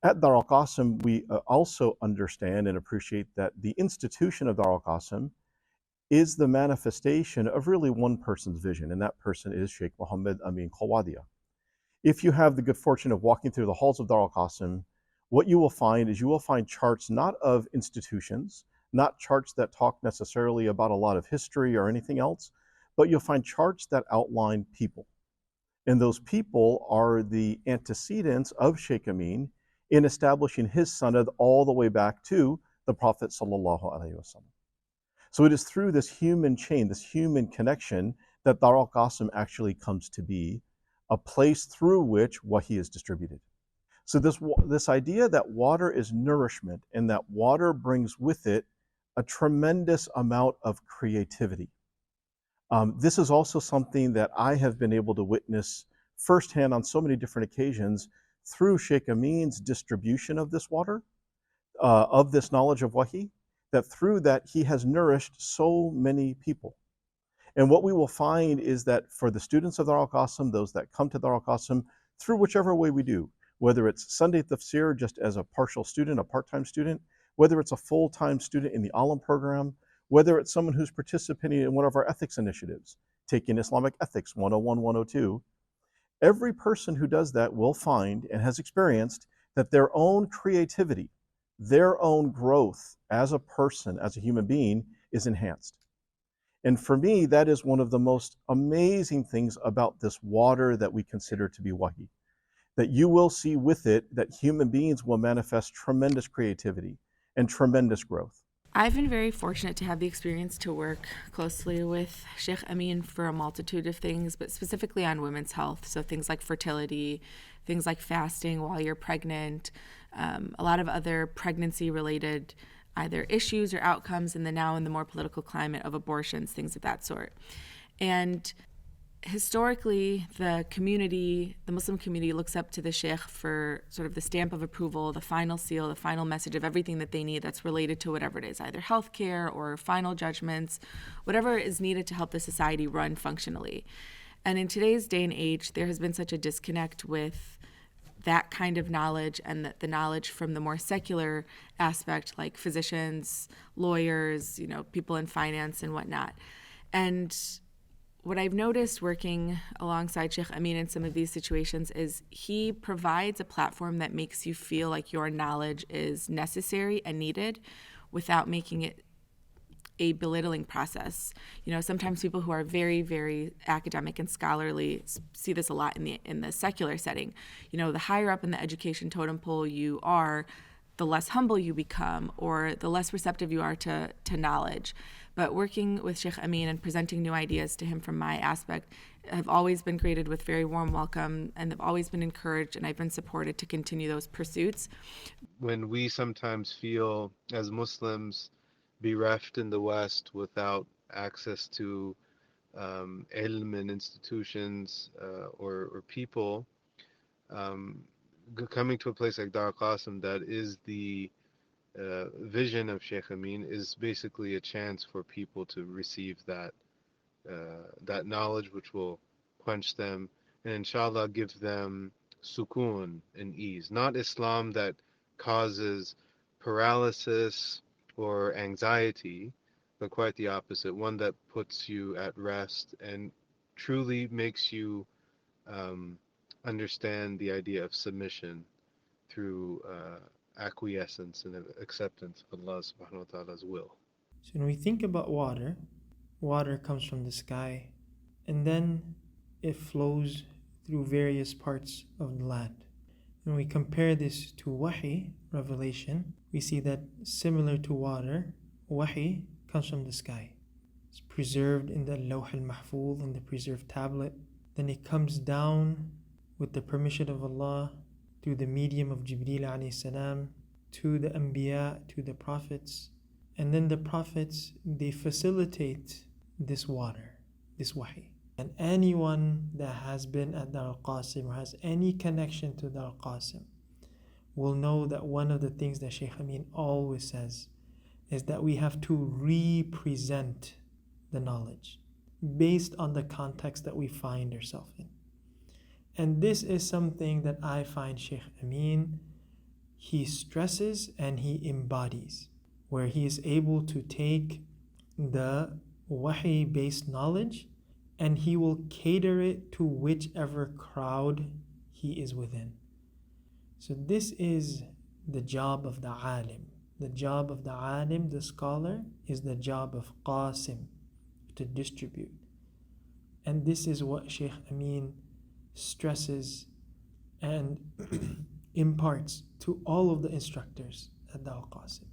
At Dar al Qasim, we also understand and appreciate that the institution of Dar al Qasim is the manifestation of really one person's vision, and that person is Sheikh Mohammed Amin Qawadia. If you have the good fortune of walking through the halls of Dar al Qasim, what you will find is you will find charts not of institutions, not charts that talk necessarily about a lot of history or anything else, but you'll find charts that outline people. And those people are the antecedents of Sheikh Amin in establishing his sanad all the way back to the Prophet sallallahu alaihi wasallam. So it is through this human chain, this human connection, that Dar al Qasim actually comes to be a place through which Wahy is distributed. So this idea that water is nourishment and that water brings with it a tremendous amount of creativity. This is also something that I have been able to witness firsthand on so many different occasions through Sheikh Amin's distribution of this water, of this knowledge of Wahy, that through that he has nourished so many people. And what we will find is that for the students of Dar al Qasim, those that come to Dar al Qasim, through whichever way we do, whether it's Sunday tafsir just as a partial student, a part time student, whether it's a full time student in the Alam program, whether it's someone who's participating in one of our ethics initiatives, taking Islamic Ethics 101, 102, every person who does that will find and has experienced that their own creativity, their own growth as a person, as a human being, is enhanced. And for me, that is one of the most amazing things about this water that we consider to be Wahy, that you will see with it that human beings will manifest tremendous creativity and tremendous growth. I've been very fortunate to have the experience to work closely with Sheikh Amin for a multitude of things, but specifically on women's health. So things like fertility, things like fasting while you're pregnant, a lot of other pregnancy related either issues or outcomes, and then now in the more political climate of abortions, things of that sort. And historically, the Muslim community looks up to the sheikh for sort of the stamp of approval, the final seal, the final message of everything that they need that's related to whatever it is, either healthcare or final judgments, whatever is needed to help the society run functionally. And in today's day and age, there has been such a disconnect with that kind of knowledge and the knowledge from the more secular aspect, like physicians, lawyers, people in finance and whatnot. And what I've noticed working alongside Sheikh Amin in some of these situations is he provides a platform that makes you feel like your knowledge is necessary and needed without making it a belittling process. Sometimes people who are very, very academic and scholarly see this a lot in the secular setting. The higher up in the education totem pole you are, the less humble you become or the less receptive you are to knowledge. But working with Sheikh Amin and presenting new ideas to him from my aspect have always been greeted with very warm welcome, and have always been encouraged, and I've been supported to continue those pursuits. When we sometimes feel as Muslims bereft in the West without access to ilm and institutions or people, coming to a place like Dar Qasim that is the vision of Sheikh Amin is basically a chance for people to receive that knowledge, which will quench them and inshallah give them sukoon and ease. Not Islam that causes paralysis or anxiety, but quite the opposite. One that puts you at rest and truly makes you understand the idea of submission through acquiescence and acceptance of Allah subhanahu wa ta'ala's will. So when we think about water, water comes from the sky and then it flows through various parts of the land. When we compare this to Wahy, revelation, we see that similar to water, Wahy comes from the sky. It's preserved in the Lawh al-Mahfuz, in the preserved tablet. Then it comes down with the permission of Allah through the medium of Jibreel alayhi salam to the Anbiya, to the prophets. And then the prophets, they facilitate this water, this Wahy. And anyone that has been at Dar al-Qasim or has any connection to Dar al-Qasim will know that one of the things that Shaykh Amin always says is that we have to represent the knowledge based on the context that we find ourselves in. And this is something that I find Shaykh Amin, he stresses and he embodies, where he is able to take the Wahy based knowledge and he will cater it to whichever crowd he is within. So this is the job of the alim. The job of the alim, the scholar, is the job of qasim, to distribute. And this is what Sheikh Amin stresses and imparts to all of the instructors at the Al-Qasim.